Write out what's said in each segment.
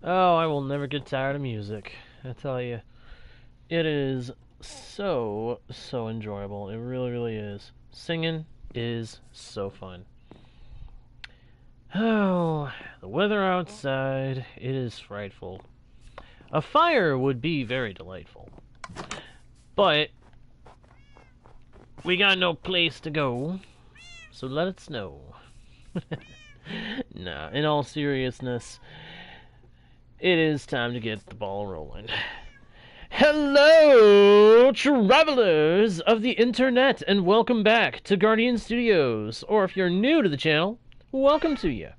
Oh, I will never get tired of music. I tell you, it is so enjoyable. It really, really is. Singing is so fun. Oh, the weather outside, it is frightful. A fire would be very delightful. But we got no place to go, so let it snow. Nah, in all seriousness, it is time to get the ball rolling. Hello, travelers of the internet, and welcome back to Guardian Studios. Or if you're new to the channel, welcome to you.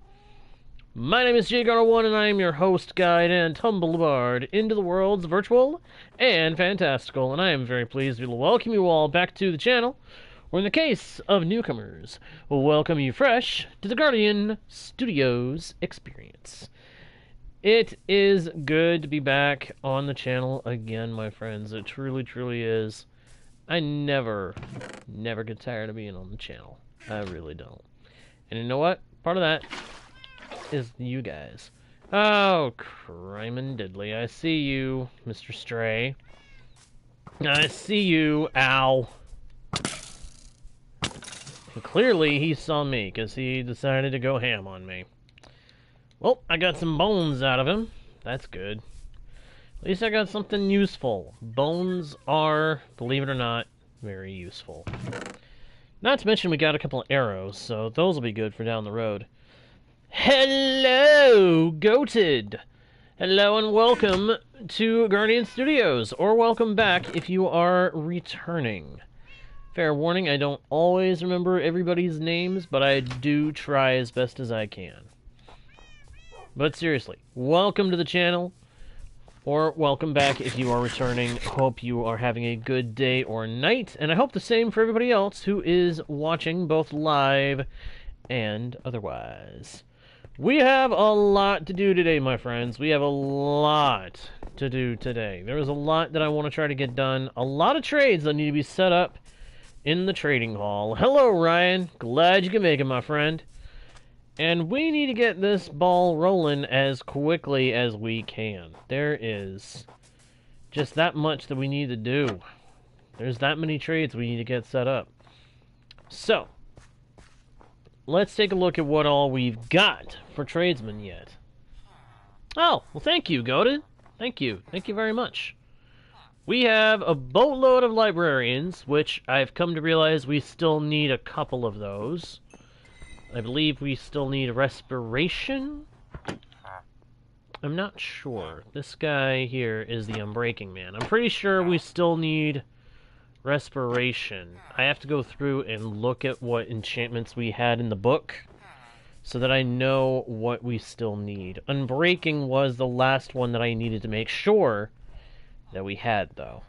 My name is JGar1, and I am your host, guide, and humble bard into the worlds virtual and fantastical, and I am very pleased to welcome you all back to the channel, or in the case of newcomers, welcome you fresh to the Guardian Studios experience. It is good to be back on the channel again, my friends. It truly, truly is. I never get tired of being on the channel. I really don't. And you know what? Part of that is you guys. Oh, crime and diddly. I see you, Mr. Stray. I see you, ow. And clearly he saw me, because he decided to go ham on me. Well, I got some bones out of him. That's good. At least I got something useful. Bones are, believe it or not, very useful. Not to mention we got a couple of arrows, so those will be good for down the road. Hello, Goated! Hello and welcome to Guardian Studios, or welcome back if you are returning. Fair warning, I don't always remember everybody's names, but I do try as best as I can. But seriously, welcome to the channel, or welcome back if you are returning. Hope you are having a good day or night, and I hope the same for everybody else who is watching, both live and otherwise. We have a lot to do today, my friends. We have a lot to do today. There is a lot that I want to try to get done. A lot of trades that need to be set up in the trading hall. Hello, Ryan. Glad you can make it, my friend. And we need to get this ball rolling as quickly as we can. There is just that much that we need to do. There's that many trades we need to get set up. So, let's take a look at what all we've got for tradesmen yet. Oh, well thank you, Goated. Thank you. Thank you very much. We have a boatload of librarians, which I've come to realize we still need a couple of those. I believe we still need respiration? I'm not sure. This guy here is the Unbreaking Man. I'm pretty sure we still need respiration. I have to go through and look at what enchantments we had in the book so that I know what we still need. Unbreaking was the last one that I needed to make sure that we had, though.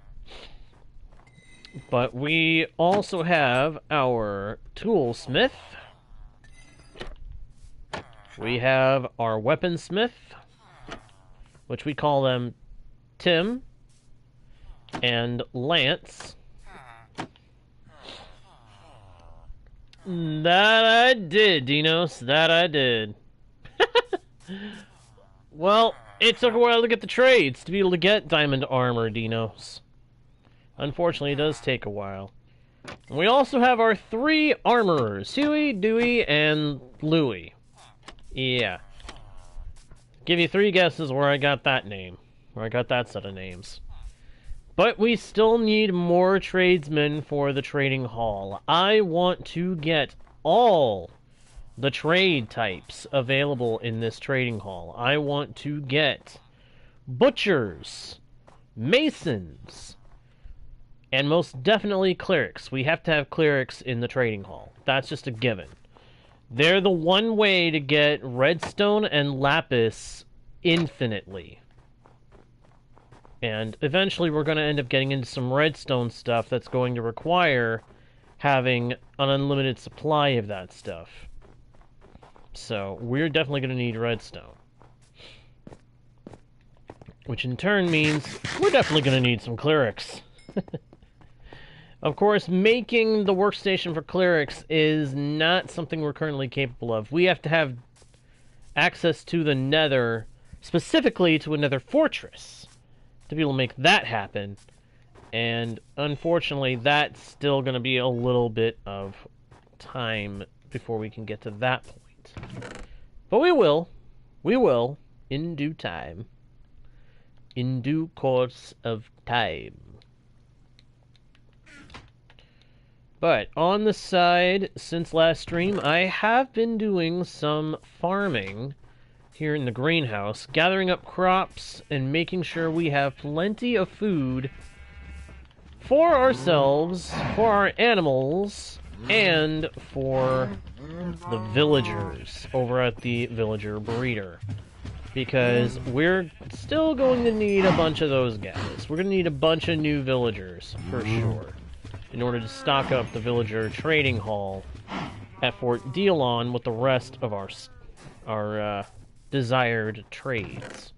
But we also have our Toolsmith. We have our Weaponsmith, which we call them Tim and Lance. That I did, Dinos. That I did. Well, it took a while to get the trades to be able to get diamond armor, Dinos. Unfortunately, it does take a while. And we also have our 3 armorers, Huey, Dewey, and Louie. Yeah. Give you 3 guesses where I got that name. Where I got that set of names. But we still need more tradesmen for the trading hall. I want to get all the trade types available in this trading hall. I want to get butchers, masons, and most definitely clerics. We have to have clerics in the trading hall. That's just a given. They're the one way to get redstone and lapis infinitely. And eventually we're going to end up getting into some redstone stuff that's going to require having an unlimited supply of that stuff. So we're definitely going to need redstone. Which in turn means we're definitely going to need some clerics. Of course, making the workstation for clerics is not something we're currently capable of. We have to have access to the Nether, specifically to a Nether fortress, to be able to make that happen. And unfortunately, that's still going to be a little bit of time before we can get to that point. But we will, in due time, in due course of time. But on the side, since last stream, I have been doing some farming here in the greenhouse, gathering up crops and making sure we have plenty of food for ourselves, for our animals, and for the villagers over at the villager breeder. Because we're still going to need a bunch of those guys. We're going to need a bunch of new villagers, for sure, in order to stock up the villager trading hall at Fort Dealon with the rest of our desired trades.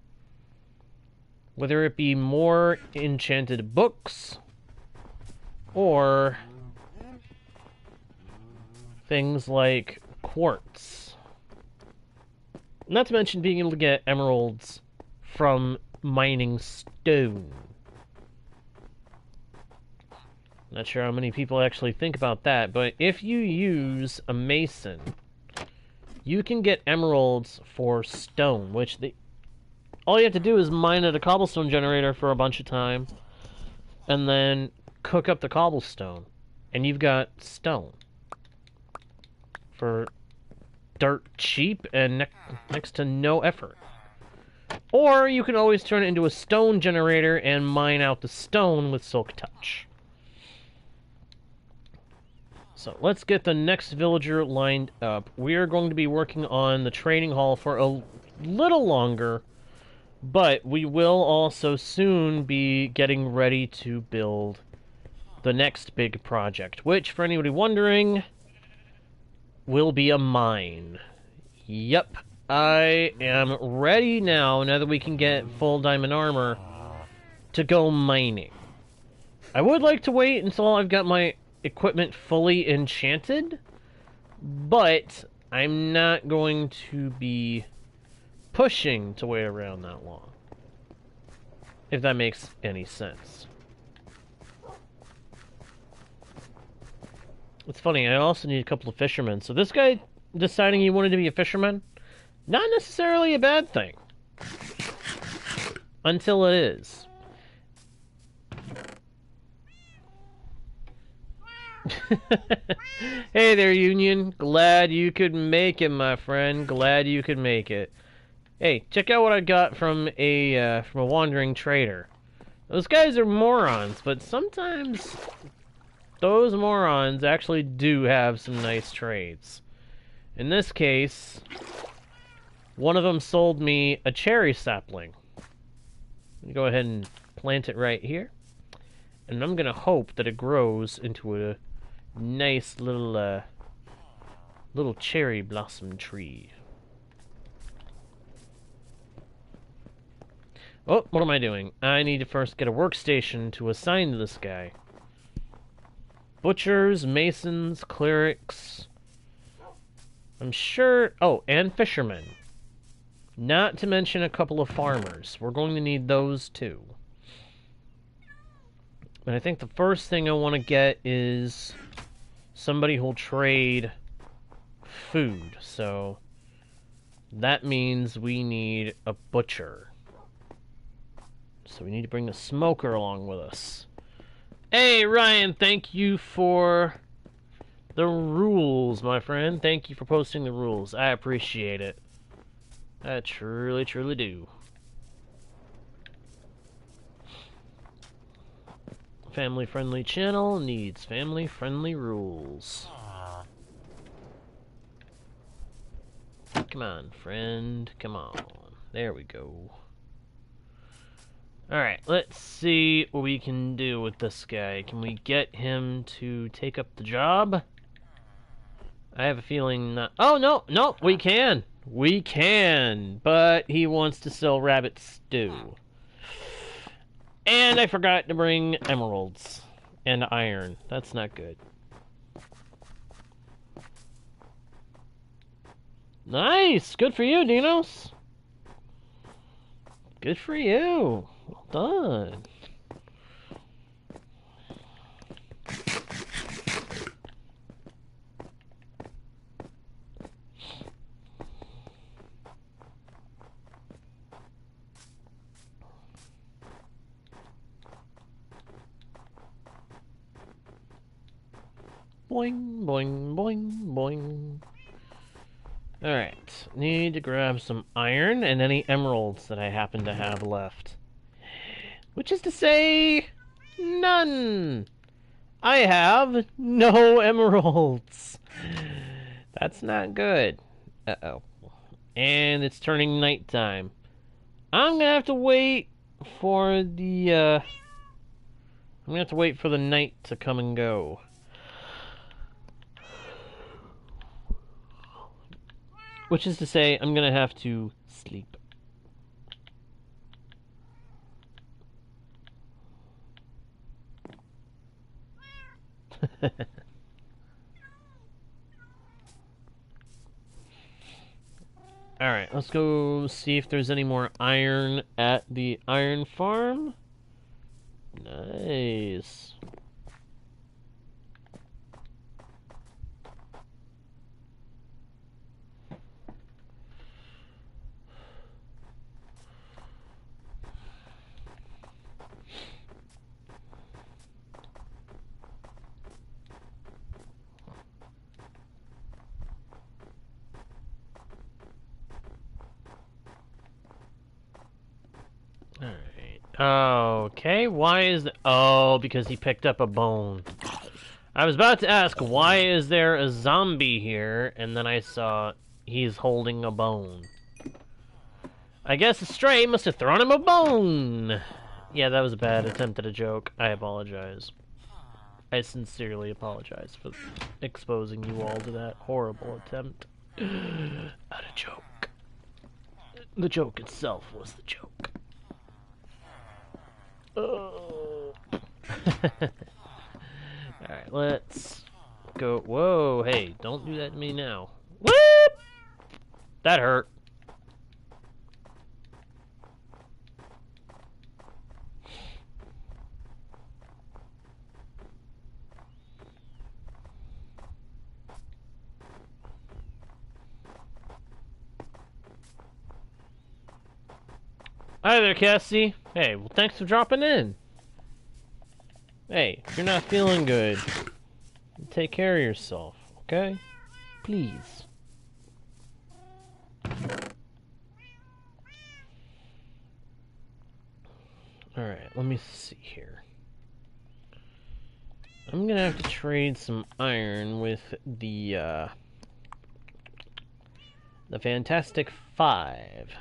Whether it be more enchanted books, or things like quartz. Not to mention being able to get emeralds from mining stone. Not sure how many people actually think about that, but if you use a mason, you can get emeralds for stone, which all you have to do is mine at a cobblestone generator for a bunch of time, and then cook up the cobblestone, and you've got stone for dirt cheap and next to no effort. Or you can always turn it into a stone generator and mine out the stone with Silk Touch. So let's get the next villager lined up. We are going to be working on the trading hall for a little longer, but we will also soon be getting ready to build the next big project, which, for anybody wondering, will be a mine. Yep, I am ready now that we can get full diamond armor, to go mining. I would like to wait until I've got my equipment fully enchanted, but I'm not going to be pushing to wait around that long, if that makes any sense. It's funny, I also need a couple of fishermen. So this guy deciding he wanted to be a fisherman, not necessarily a bad thing. Until it is. Hey there, Union. Glad you could make it, my friend. Glad you could make it. Hey, check out what I got from a wandering trader. Those guys are morons, but sometimes those morons actually do have some nice trades. In this case, one of them sold me a cherry sapling. Go ahead and plant it right here. And I'm going to hope that it grows into a nice little cherry blossom tree. Oh, what am I doing? I need to first get a workstation to assign to this guy. Butchers, masons, clerics. I'm sure... Oh, and fishermen. Not to mention a couple of farmers. We're going to need those too. But I think the first thing I want to get is somebody who'll trade food. So that means we need a butcher. So we need to bring a smoker along with us. Hey, Ryan, thank you for the rules, my friend. Thank you for posting the rules. I appreciate it. I truly, truly do. Family-friendly channel needs family-friendly rules. Come on, friend. Come on. There we go. Alright, let's see what we can do with this guy. Can we get him to take up the job? I have a feeling not... Oh, no! No! We can! We can! But he wants to sell rabbit stew. And I forgot to bring emeralds and iron. That's not good. Nice! Good for you, Dinos! Good for you! Well done. Boing, boing, boing, boing. Alright, need to grab some iron and any emeralds that I happen to have left. Which is to say, none! I have no emeralds! That's not good. Uh-oh. And it's turning nighttime. I'm gonna have to wait for the, I'm gonna have to wait for the night to come and go. Which is to say, I'm gonna have to sleep. Alright, let's go see if there's any more iron at the iron farm. Nice. Okay, why is... Oh, because he picked up a bone. I was about to ask, why is there a zombie here? And then I saw he's holding a bone. I guess a stray must have thrown him a bone! Yeah, that was a bad attempt at a joke. I apologize. I sincerely apologize for exposing you all to that horrible attempt at a joke. The joke itself was the joke. Oh. Alright, let's go. Whoa, hey, don't do that to me now. Whoop! That hurt. Hi there, Cassie. Hey, well, thanks for dropping in. Hey, if you're not feeling good, take care of yourself, okay? Please. Alright, let me see here. I'm gonna have to trade some iron with the Fantastic Five.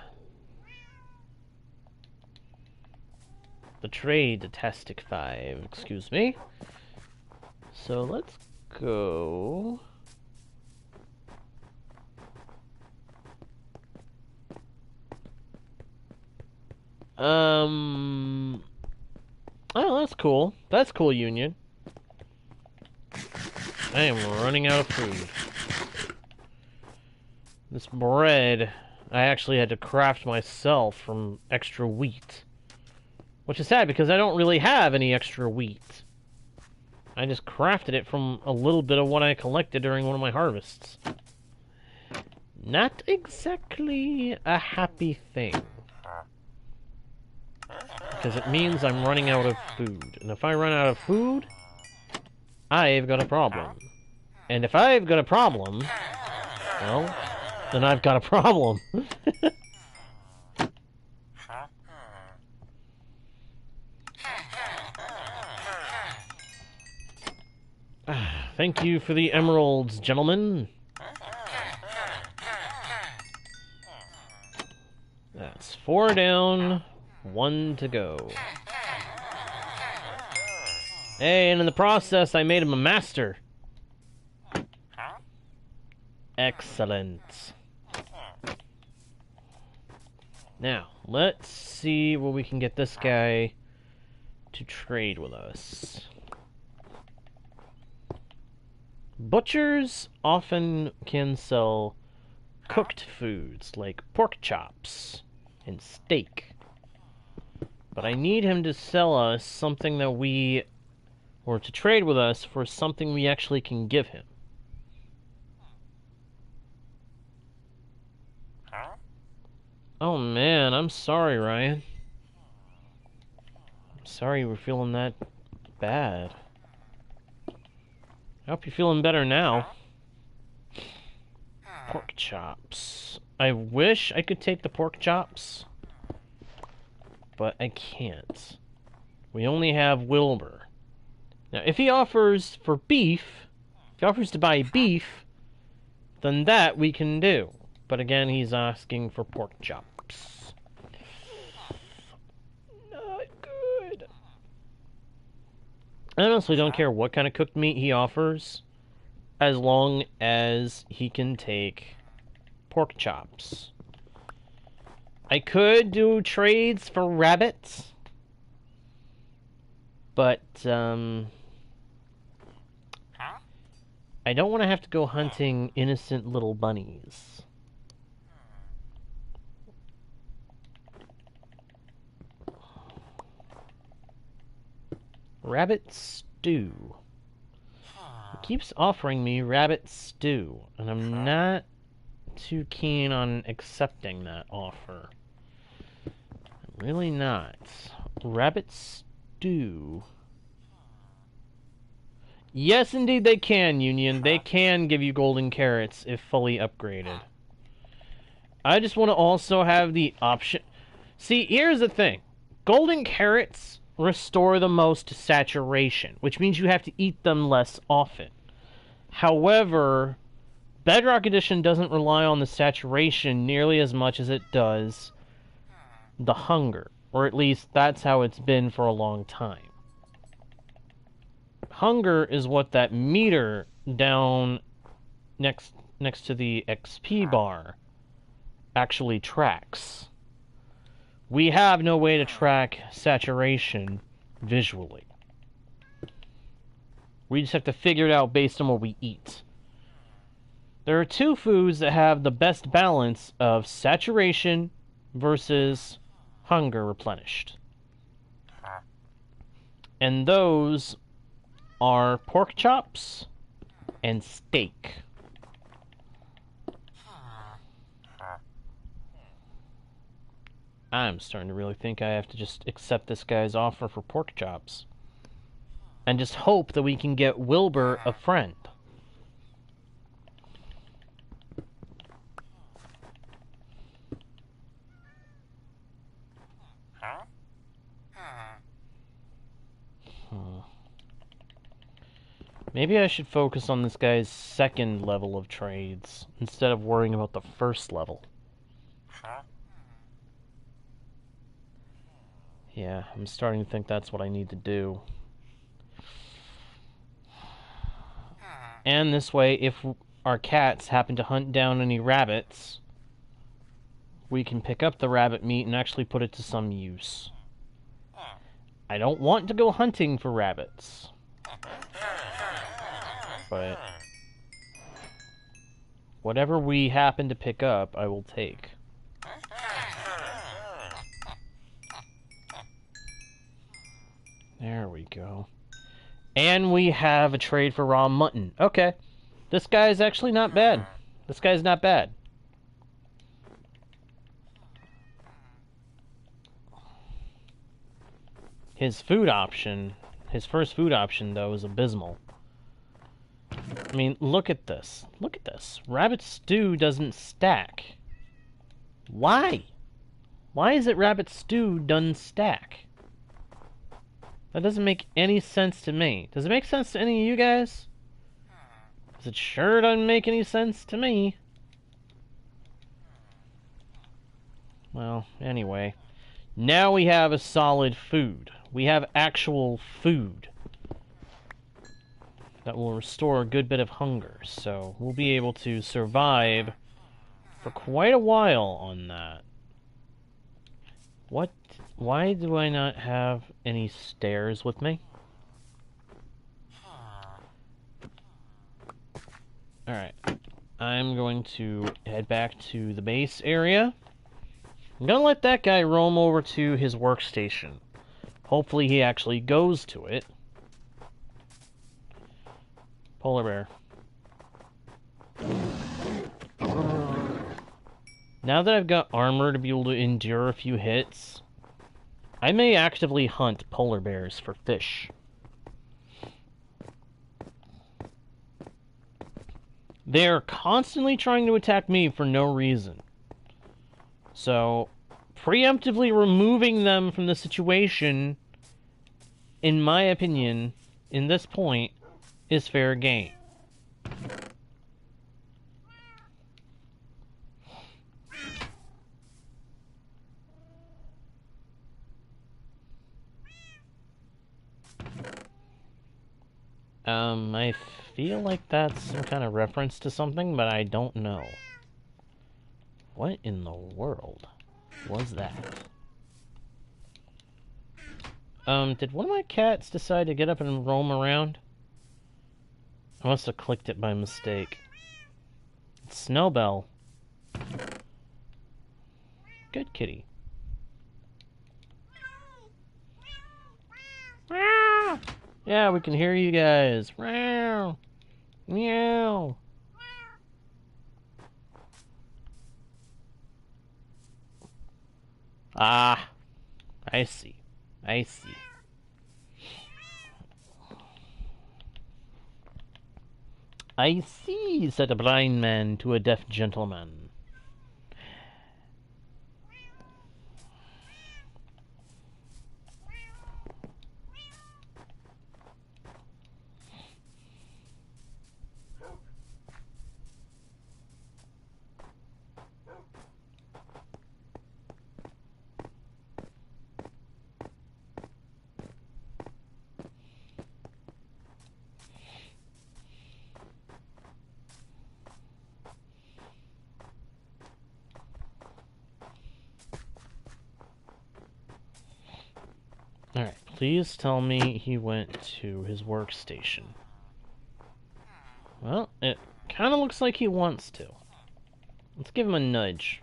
The Trade-tastic 5, excuse me. So let's go... Oh, that's cool. That's cool, Union. I am running out of food. This bread, I actually had to craft myself from extra wheat. Which is sad, because I don't really have any extra wheat. I just crafted it from a little bit of what I collected during one of my harvests. Not exactly a happy thing. Because it means I'm running out of food. And if I run out of food, I've got a problem. And if I've got a problem, well, then I've got a problem. Thank you for the emeralds, gentlemen. That's 4 down, 1 to go. Hey, and in the process, I made him a master. Excellent. Now, let's see where we can get this guy to trade with us. Butchers often can sell cooked foods like pork chops and steak. But I need him to sell us something that we, or to trade with us for something we actually can give him. Oh man, I'm sorry, Ryan. I'm sorry you were feeling that bad. I hope you're feeling better now. Pork chops. I wish I could take the pork chops, but I can't. We only have Wilbur. Now, if he offers for beef, if he offers to buy beef, then that we can do. But again, he's asking for pork chops. Not good. I honestly don't care what kind of cooked meat he offers, as long as he can take pork chops. I could do trades for rabbits, but I don't want to have to go hunting innocent little bunnies. Rabbit stew. He keeps offering me rabbit stew, and I'm not too keen on accepting that offer. I'm really not. Rabbit stew. Yes, indeed they can, Union. They can give you golden carrots if fully upgraded. I just want to also have the option. See, here's the thing. Golden carrots restore the most saturation, which means you have to eat them less often. However, Bedrock Edition doesn't rely on the saturation nearly as much as it does the hunger, or at least that's how it's been for a long time. Hunger is what that meter down next to the XP bar actually tracks. We have no way to track saturation visually. We just have to figure it out based on what we eat. There are two foods that have the best balance of saturation versus hunger replenished. And those are pork chops and steak. I'm starting to really think I have to just accept this guy's offer for pork chops. And just hope that we can get Wilbur a friend. Maybe I should focus on this guy's second level of trades instead of worrying about the first level. Yeah, I'm starting to think that's what I need to do. And this way, if our cats happen to hunt down any rabbits, we can pick up the rabbit meat and actually put it to some use. I don't want to go hunting for rabbits, but whatever we happen to pick up, I will take. There we go. And we have a trade for raw mutton. Okay. This guy is actually not bad. This guy's not bad. His food option, his first food option, though, is abysmal. I mean, look at this. Look at this. Rabbit stew doesn't stack. Why? Why is it rabbit stew doesn't stack? That doesn't make any sense to me. Does it make sense to any of you guys? Because it sure doesn't make any sense to me. Well, anyway. Now we have a solid food. We have actual food that will restore a good bit of hunger. So we'll be able to survive for quite a while on that. What? Why do I not have any stairs with me? Alright. I'm going to head back to the base area. I'm gonna let that guy roam over to his workstation. Hopefully he actually goes to it. Polar bear. Now that I've got armor to be able to endure a few hits, I may actively hunt polar bears for fish. They're constantly trying to attack me for no reason. So, preemptively removing them from the situation, in my opinion, in this point, is fair game. I feel like that's some kind of reference to something, but I don't know. What in the world was that? Did one of my cats decide to get up and roam around? I must have clicked it by mistake. It's Snowbell. Good kitty. Yeah, we can hear you guys. Meow. Meow. Ah, I see. I see. I see, said a blind man to a deaf gentleman. Alright, please tell me he went to his workstation. Well, it kind of looks like he wants to. Let's give him a nudge.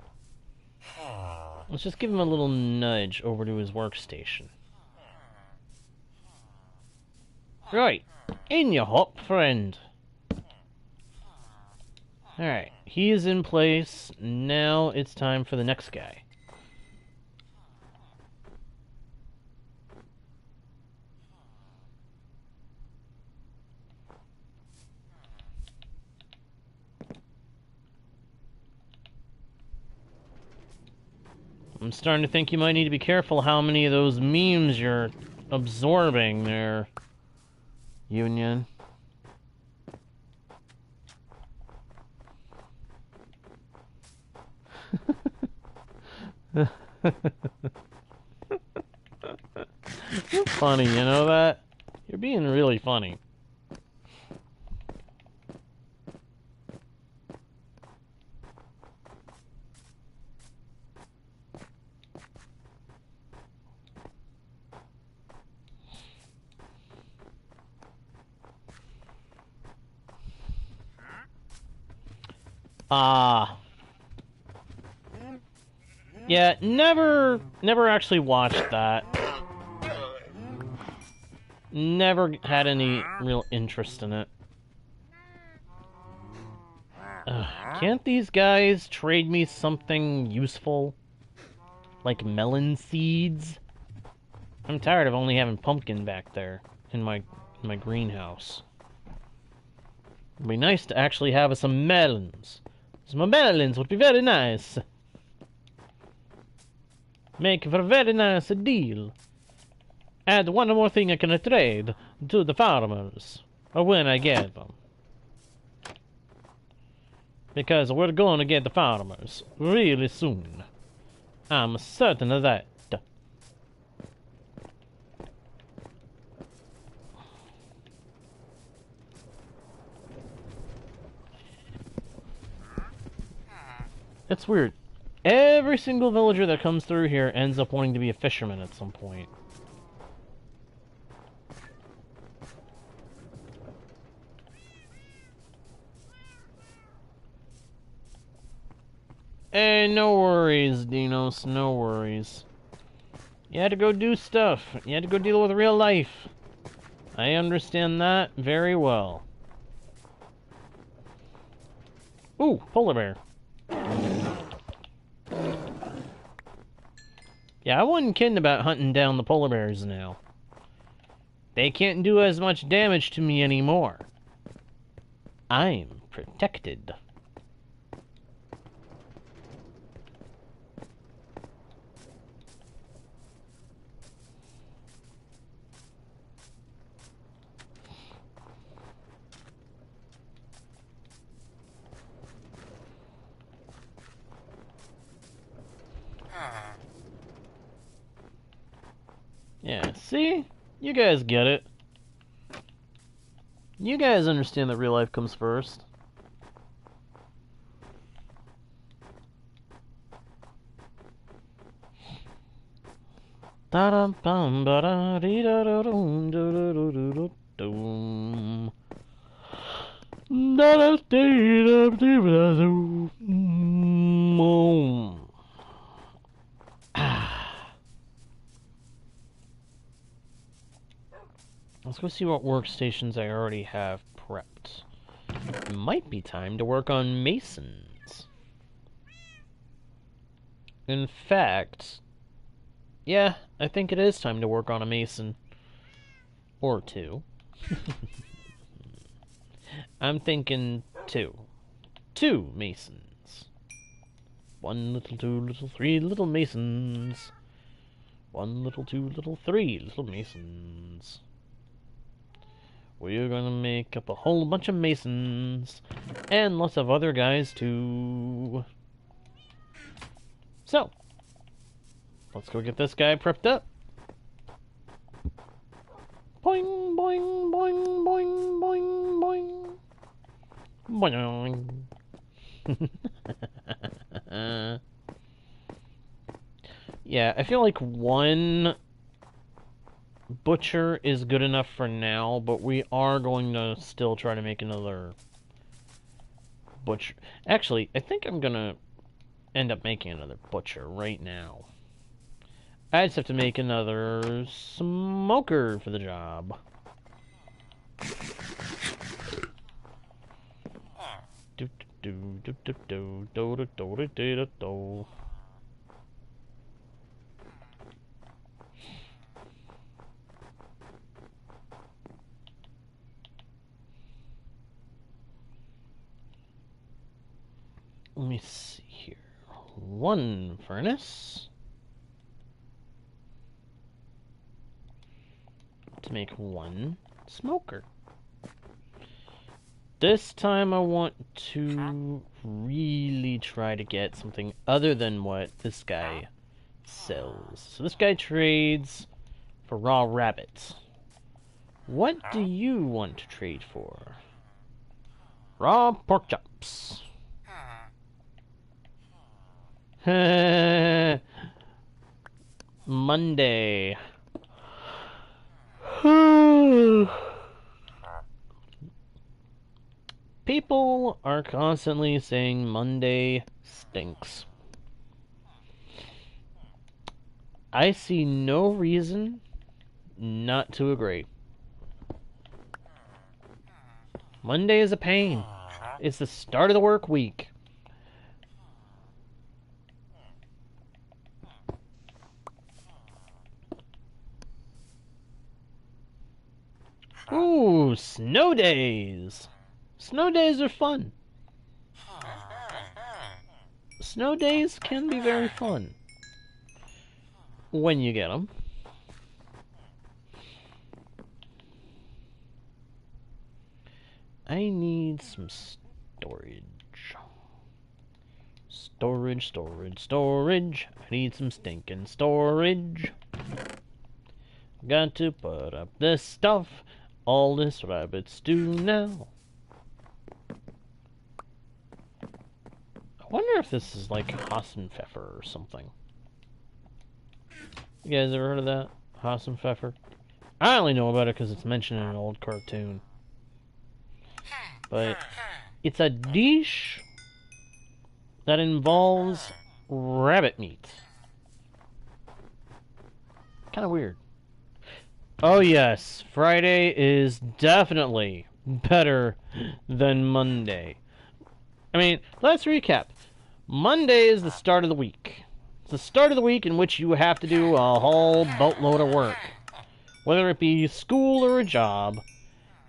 Let's just give him a little nudge over to his workstation. Right, in you hop, friend. Alright, he is in place. Now it's time for the next guy. I'm starting to think you might need to be careful how many of those memes you're absorbing there, Union. You're funny, you know that? You're being really funny. Ah. Yeah, never actually watched that. Never had any real interest in it. Can't these guys trade me something useful? Like melon seeds? I'm tired of only having pumpkin back there in my greenhouse. It'd be nice to actually have some melons. Some melons would be very nice. Make for a very nice deal. Add one more thing I can trade to the farmers, or when I get them. Because we're going to get the farmers really soon. I'm certain of that. It's weird. Every single villager that comes through here ends up wanting to be a fisherman at some point. Hey, no worries, Dinos, no worries. You had to go do stuff. You had to go deal with real life. I understand that very well. Ooh, polar bear. Yeah, I wasn't kidding about hunting down the polar bears now. They can't do as much damage to me anymore. I'm protected. Yeah, see? You guys get it. You guys understand that real life comes first. Let's go see what workstations I already have prepped. It might be time to work on masons. In fact, yeah, I think it is time to work on a mason. Or two. I'm thinking two. Two masons. One little, two little, three little masons. One little, two little, three little masons. We're gonna make up a whole bunch of masons. And lots of other guys too. So, let's go get this guy prepped up. Boing, boing, boing, boing, boing, boing. Boing. Yeah, I feel like one butcher is good enough for now, but we are going to still try to make another butcher. Actually, I think I'm gonna end up making another butcher right now. I just have to make another smoker for the job. Do do do do do do do do do do. Let me see here. One furnace to make one smoker. This time I want to really try to get something other than what this guy sells. So this guy trades for raw rabbits. What do you want to trade for? Raw pork chops. Monday. People are constantly saying Monday stinks. I see no reason not to agree. Monday is a pain. It's the start of the work week. Ooh, snow days. Snow days are fun. Snow days can be very fun. When you get them. I need some storage. Storage, storage, storage. I need some stinking storage. Got to put up this stuff. All this rabbit stew now. I wonder if this is like Hassenpfeffer or something. You guys ever heard of that? Hassenpfeffer? I only know about it because it's mentioned in an old cartoon. But it's a dish that involves rabbit meat. Kind of weird. Oh yes, Friday is definitely better than Monday. I mean, let's recap. Monday is the start of the week. It's the start of the week in which you have to do a whole boatload of work, whether it be school or a job.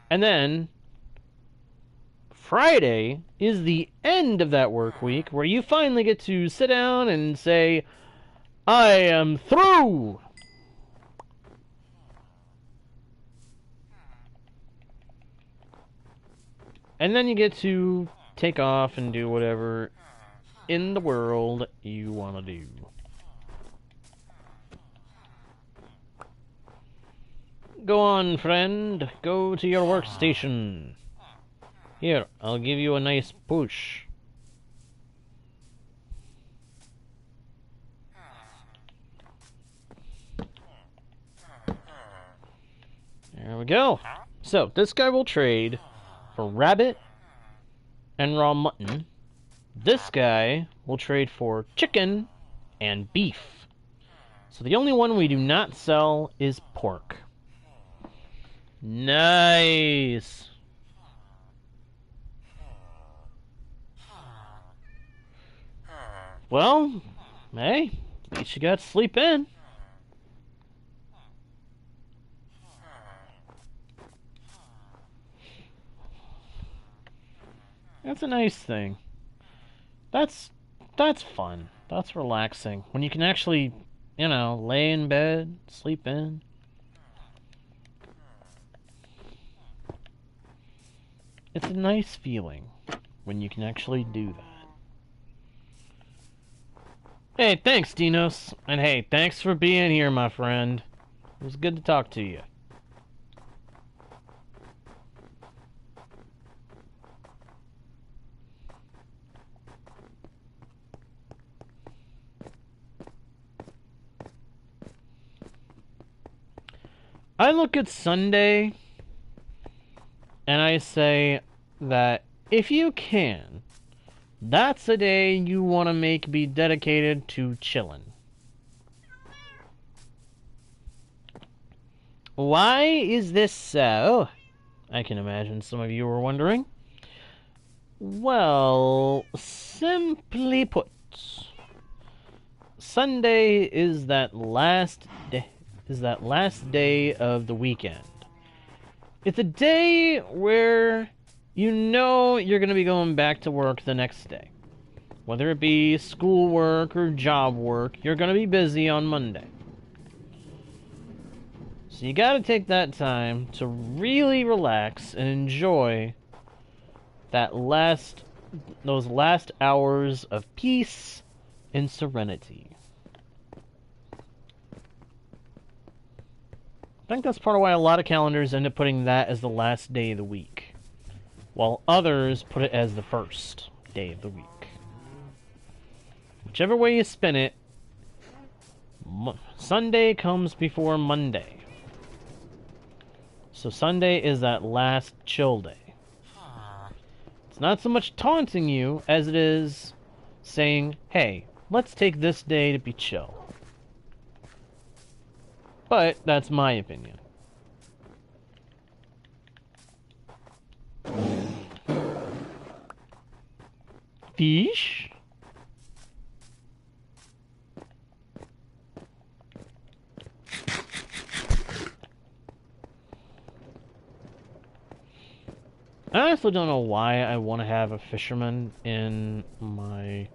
And then Friday is the end of that work week where you finally get to sit down and say, I am through! And then you get to take off and do whatever in the world you want to do. Go on, friend. Go to your workstation. Here, I'll give you a nice push. There we go. So, this guy will trade for rabbit and raw mutton. This guy will trade for chicken and beef. So the only one we do not sell is pork. Nice. Well, hey, at least you got to sleep in. That's a nice thing. That's fun. That's relaxing. When you can actually, you know, lay in bed, sleep in. It's a nice feeling when you can actually do that. Hey, thanks, Dinos. And hey, thanks for being here, my friend. It was good to talk to you. I look at Sunday and I say that if you can, that's a day you want to make be dedicated to chillin'. Why is this so? I can imagine some of you were wondering. Well, simply put, Sunday is that last day of the weekend. It's a day where you know you're going to be going back to work the next day. Whether it be school work or job work, you're going to be busy on Monday. So you got to take that time to really relax and enjoy those last hours of peace and serenity. I think that's part of why a lot of calendars end up putting that as the last day of the week, while others put it as the first day of the week. Whichever way you spin it, Sunday comes before Monday. So Sunday is that last chill day. It's not so much taunting you as it is saying, hey, let's take this day to be chill. But that's my opinion. Fish? I honestly don't know why I want to have a fisherman in my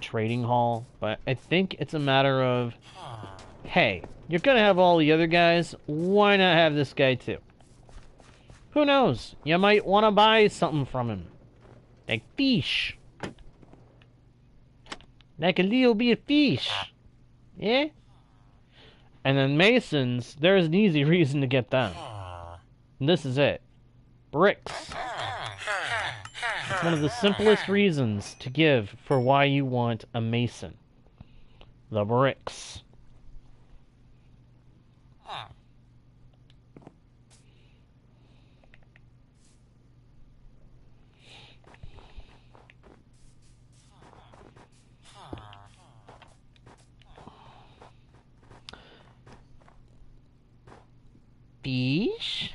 trading hall, but I think it's a matter of, hey, you're gonna have all the other guys, why not have this guy too? Who knows? You might want to buy something from him. Like fish. Like a little bit of fish. Yeah? And then masons, there's an easy reason to get them. And this is it. Bricks. It's one of the simplest reasons to give for why you want a mason. The bricks. fish.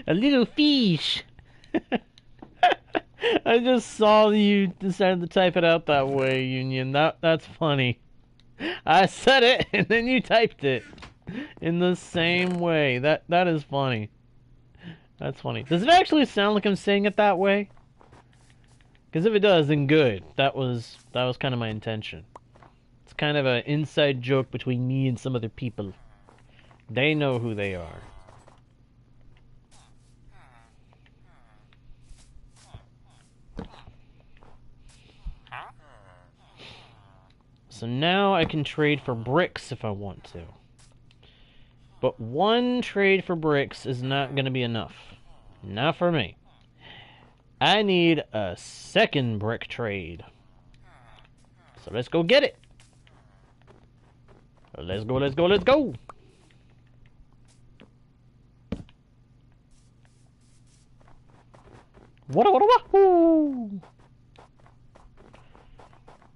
A little fish. I just saw you decided to type it out that way, Union. That's funny. I said it, and then you typed it in the same way. That is funny. That's funny. Does it actually sound like I'm saying it that way? Because if it does, then good. That was kind of my intention. It's kind of an inside joke between me and some other people. They know who they are. So now I can trade for bricks if I want to. But one trade for bricks is not going to be enough. Not for me. I need a second brick trade. So let's go get it. Let's go, let's go, let's go. Wahoo!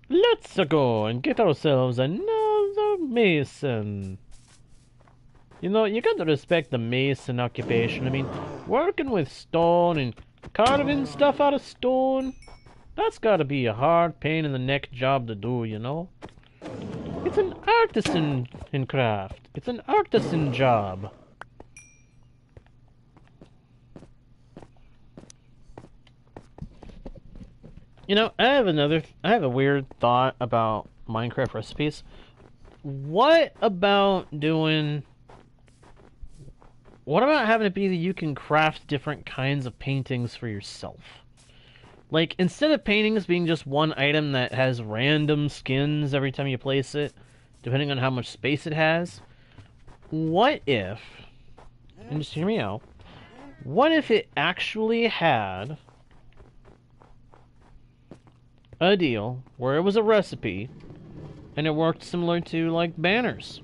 Let's go and get ourselves another mason. You know, you gotta respect the mason occupation. I mean, working with stone and carving stuff out of stone, that's gotta be a hard pain in the neck job to do, you know? It's an artisan in craft. It's an artisan job. You know, I have a weird thought about Minecraft recipes. What about having it be that you can craft different kinds of paintings for yourself? Like, instead of paintings being just one item that has random skins every time you place it, depending on how much space it has, what if, and just hear me out, what if it actually had a deal where it was a recipe and it worked similar to, like, banners?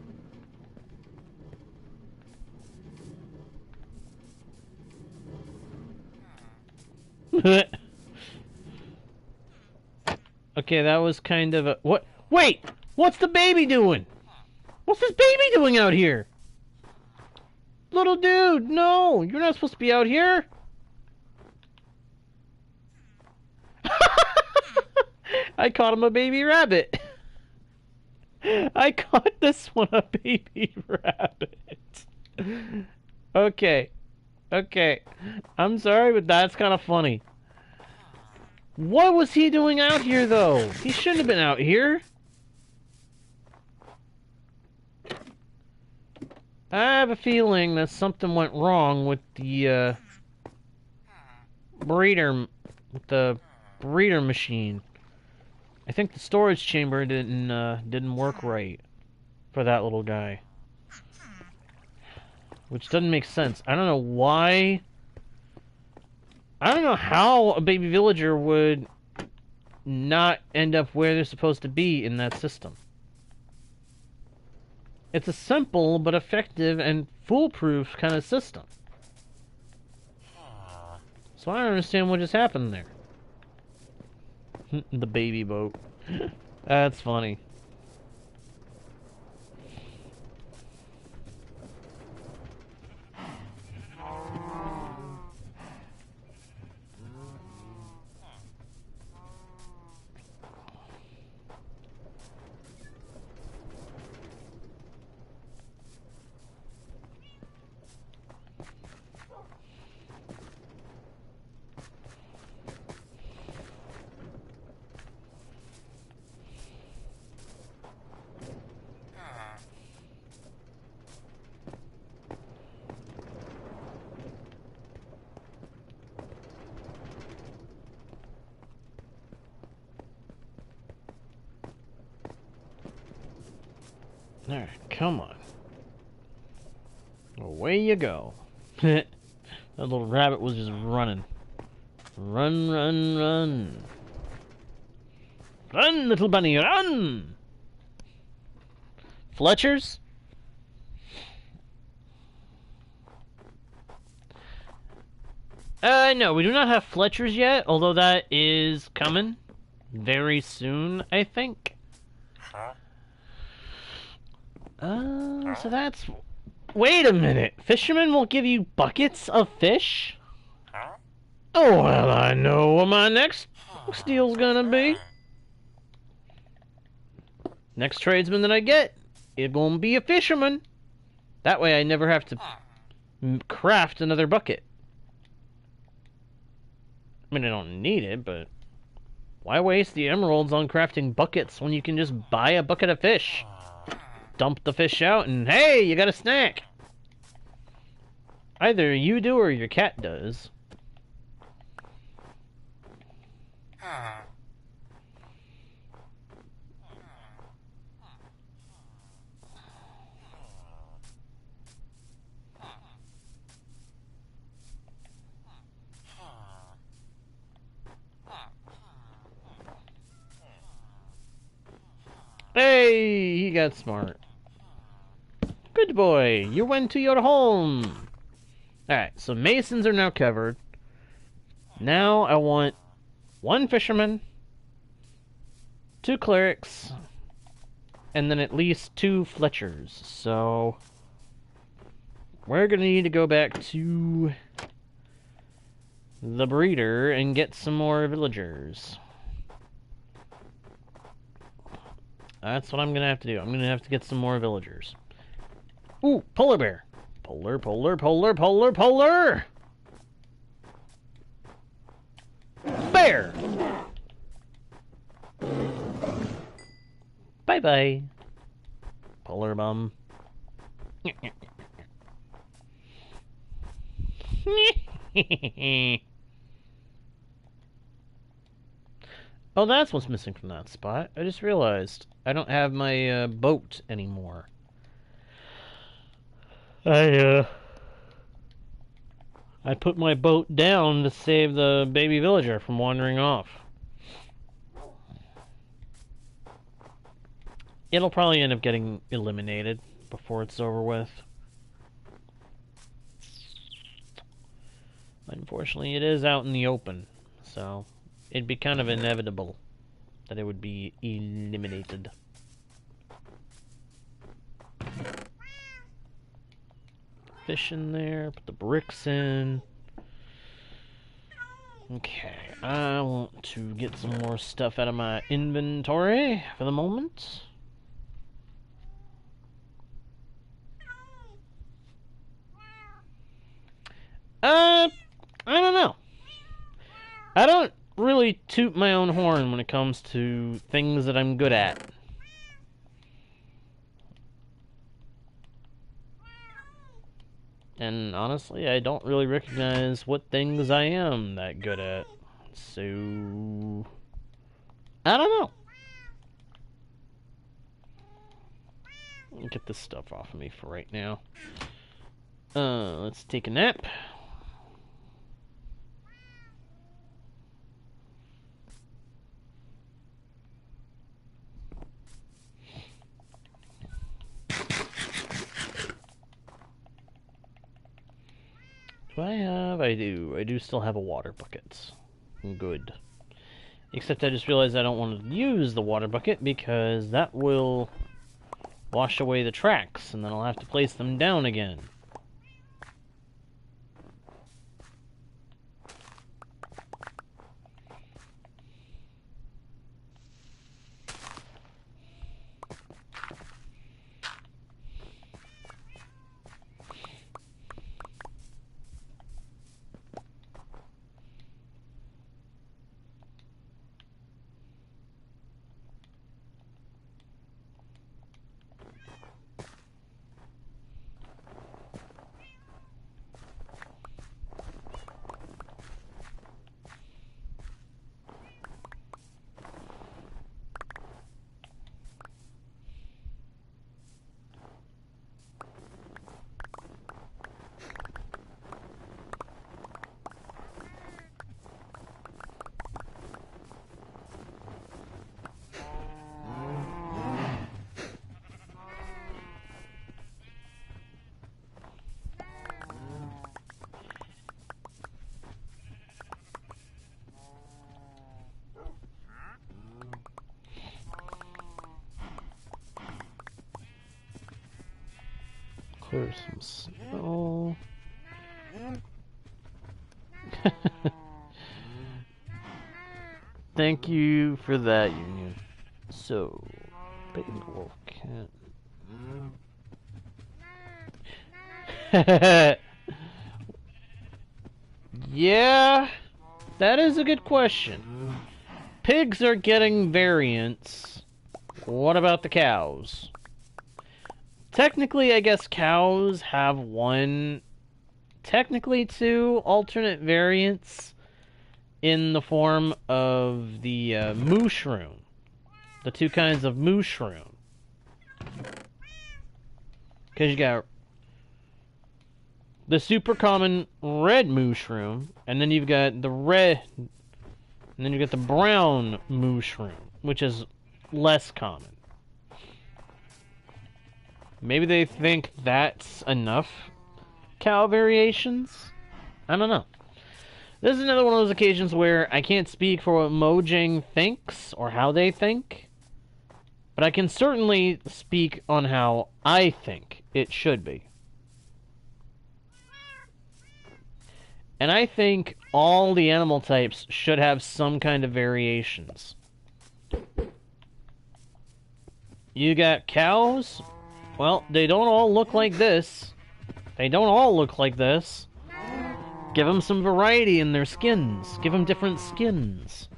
Okay, that was kind of a... What? Wait! What's the baby doing? What's this baby doing out here? Little dude, no! You're not supposed to be out here! I caught him a baby rabbit. I caught this one a baby rabbit. Okay. Okay. I'm sorry, but that's kind of funny. What was he doing out here, though? He shouldn't have been out here. I have a feeling that something went wrong with the breeder machine. I think the storage chamber didn't work right for that little guy, which doesn't make sense. I don't know why. I don't know how a baby villager would not end up where they're supposed to be in that system. It's a simple but effective and foolproof kind of system. So I don't understand what just happened there. The baby boat. That's funny. Alright, come on. Away you go. That little rabbit was just running. Run, run, run. Run, little bunny, run! Fletcher's? No, we do not have Fletcher's yet, although that is coming very soon, I think. So that's... Wait a minute! Fishermen will give you buckets of fish? Oh, well, I know what my next steal's gonna be. Next tradesman that I get, it's gonna be a fisherman. That way I never have to craft another bucket. I mean, I don't need it, but... Why waste the emeralds on crafting buckets when you can just buy a bucket of fish? Dump the fish out and, hey, you got a snack! Either you do or your cat does. Hey, he got smart. Good boy, you went to your home. Alright, so masons are now covered. Now I want 1 fisherman, 2 clerics, and then at least 2 Fletchers. So we're gonna need to go back to the breeder and get some more villagers. That's what I'm gonna have to do. I'm gonna have to get some more villagers. Ooh, polar bear. Polar, polar, polar, polar, polar! Bear! Bye-bye. Polar bum. Oh, that's what's missing from that spot. I just realized I don't have my boat anymore. I put my boat down to save the baby villager from wandering off. It'll probably end up getting eliminated before it's over with. Unfortunately, it is out in the open, so it'd be kind of inevitable that it would be eliminated. Fish in there, put the bricks in. Okay, I want to get some more stuff out of my inventory for the moment. I don't know. I don't really toot my own horn when it comes to things that I'm good at. And honestly, I don't really recognize what things I am that good at. So... I don't know. Get this stuff off of me for right now. Let's take a nap. Do I have? I do. I do still have a water bucket. Good. Except I just realized I don't want to use the water bucket because that will wash away the tracks, and then I'll have to place them down again. There's some snow. Thank you for that, Union. So, big wolf cat. Yeah, that is a good question. Pigs are getting variants. What about the cows? Technically, I guess cows have one, technically two alternate variants in the form of the mushroom. The two kinds of mushroom. Because you got the super common red mushroom, and then you've got the red, and then you get the brown mushroom, which is less common. Maybe they think that's enough cow variations? I don't know. This is another one of those occasions where I can't speak for what Mojang thinks or how they think, but I can certainly speak on how I think it should be. And I think all the animal types should have some kind of variations. You got cows. Well, they don't all look like this. They don't all look like this. Give them some variety in their skins. Give them different skins.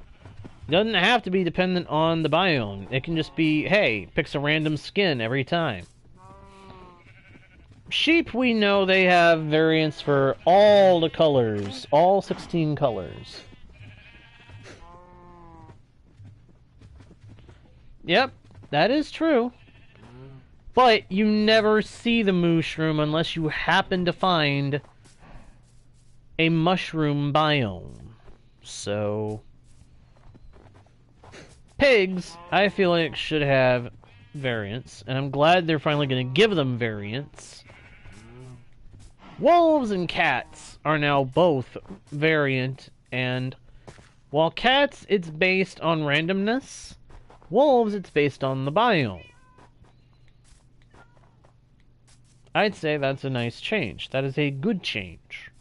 It doesn't have to be dependent on the biome. It can just be, hey, picks a random skin every time. Sheep, we know they have variants for all the colors. All 16 colors. Yep, that is true. But you never see the mushroom unless you happen to find a mushroom biome. So, pigs, I feel like, should have variants, and I'm glad they're finally going to give them variants. Wolves and cats are now both variant, and while cats, it's based on randomness, wolves, it's based on the biome. I'd say that's a nice change. That is a good change.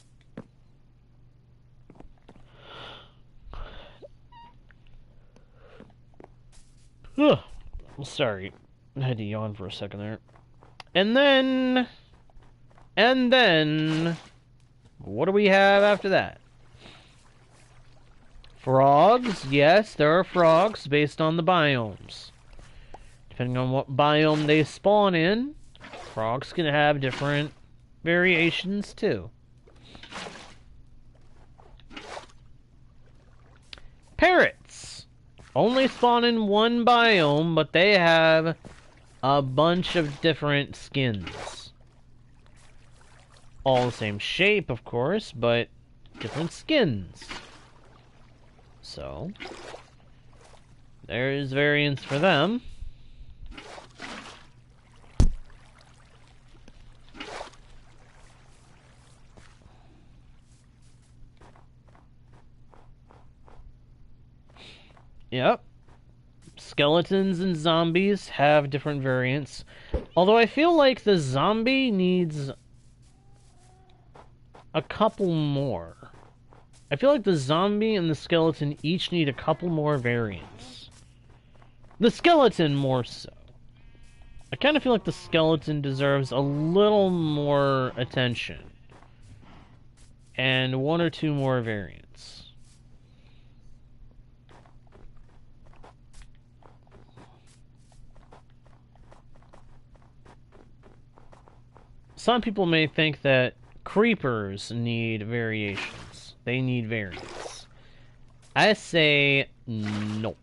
Ugh. Sorry. I had to yawn for a second there. And then, what do we have after that? Frogs. Yes, there are frogs based on the biomes. Depending on what biome they spawn in, frogs can have different variations too. Parrots only spawn in one biome, but they have a bunch of different skins. All the same shape, of course, but different skins. So, there's variants for them. Yep. Skeletons and zombies have different variants. Although I feel like the zombie needs a couple more. I feel like the zombie and the skeleton each need a couple more variants. The skeleton more so. I kind of feel like the skeleton deserves a little more attention. And one or two more variants. Some people may think that creepers need variations. They need variants. I say no.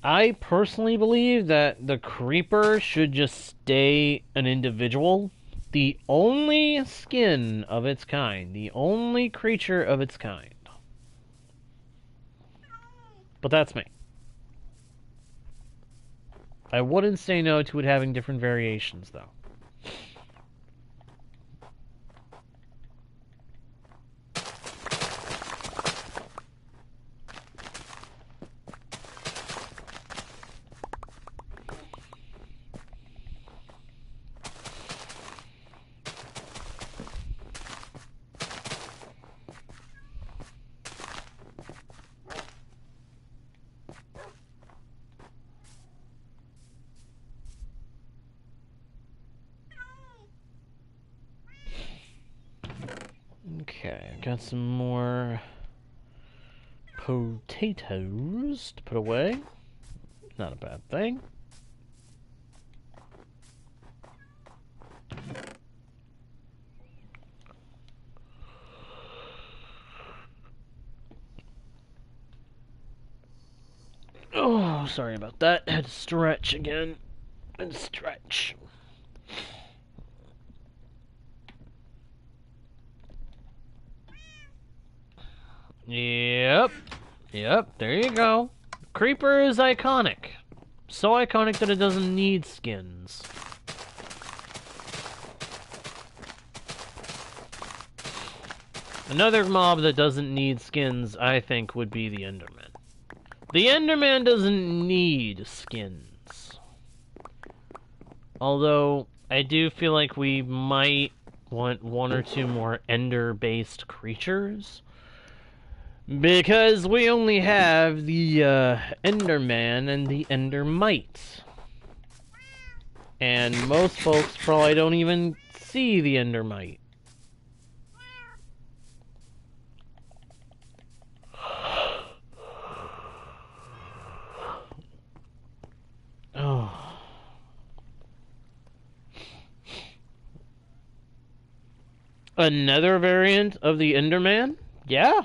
I personally believe that the creeper should just stay an individual. The only skin of its kind. The only creature of its kind. But that's me. I wouldn't say no to it having different variations, though. Okay, I've got some more potatoes to put away. Not a bad thing. Oh, sorry about that. Had to stretch again. And stretch. Yep. Yep, there you go. Creeper is iconic. So iconic that it doesn't need skins. Another mob that doesn't need skins, I think, would be the Enderman. The Enderman doesn't need skins. Although, I do feel like we might want one or two more Ender-based creatures. Because we only have the Enderman and the Endermite. And most folks probably don't even see the Endermite. Oh. Another variant of the Enderman? Yeah.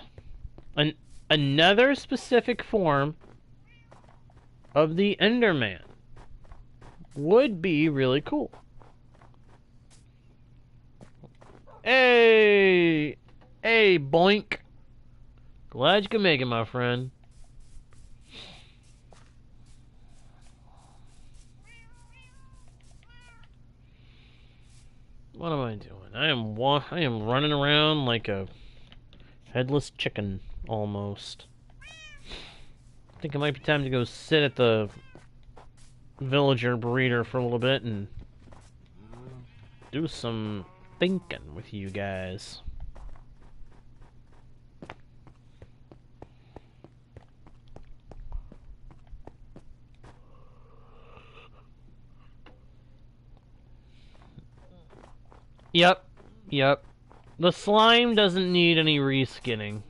Another specific form of the Enderman would be really cool. Hey! Hey, boink! Glad you can make it, my friend. What am I doing? I am running around like a headless chicken, almost. I think it might be time to go sit at the villager breeder for a little bit and do some thinking with you guys. Yep. The slime doesn't need any reskinning.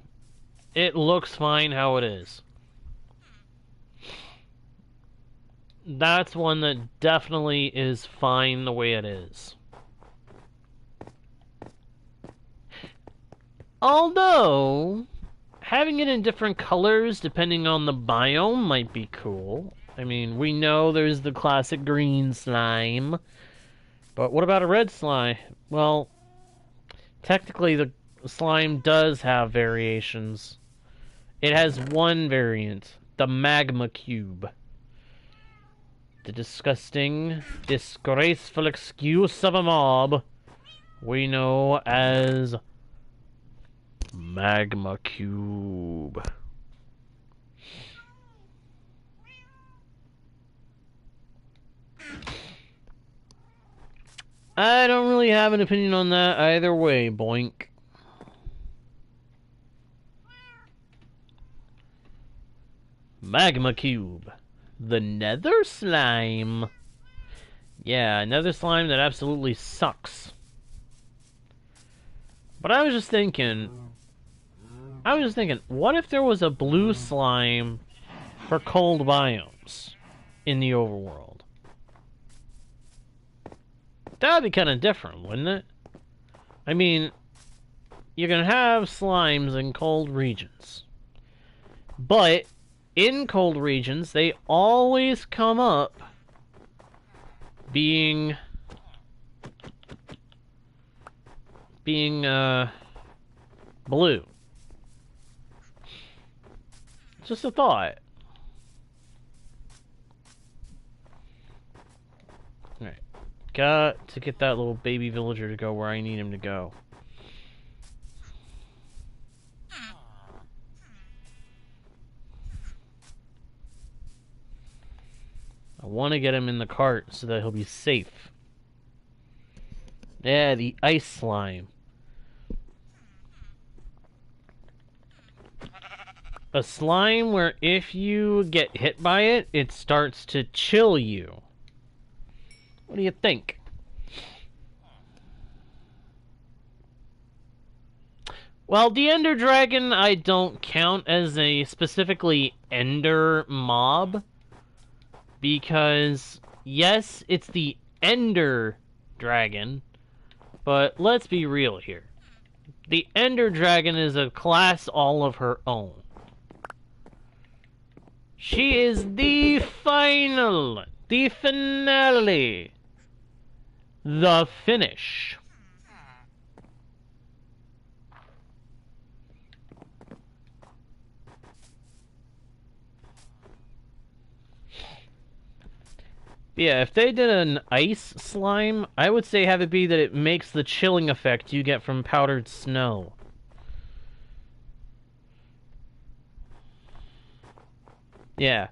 It looks fine how it is. That's one that definitely is fine the way it is. Although, having it in different colors depending on the biome might be cool. I mean, we know there's the classic green slime. But what about a red slime? Well, technically the slime does have variations. It has one variant, the magma cube. The disgusting, disgraceful excuse of a mob we know as magma cube. I don't really have an opinion on that either way, boink. Magma cube. The nether slime. Yeah, nether slime that absolutely sucks. But I was just thinking, what if there was a blue slime for cold biomes in the overworld? That would be kind of different, wouldn't it? I mean, you can have slimes in cold regions. But in cold regions, they always come up being blue. Just a thought. Alright. Got to get that little baby villager to go where I need him to go. I want to get him in the cart so that he'll be safe. Yeah, the ice slime. A slime where if you get hit by it, it starts to chill you. What do you think? Well, the Ender Dragon I don't count as a specifically Ender mob, because, yes, it's the Ender Dragon, but let's be real here. The Ender Dragon is a class all of her own. She is the final, the finale, the finish. Yeah, if they did an ice slime, I would say have it be that it makes the chilling effect you get from powdered snow. Yeah.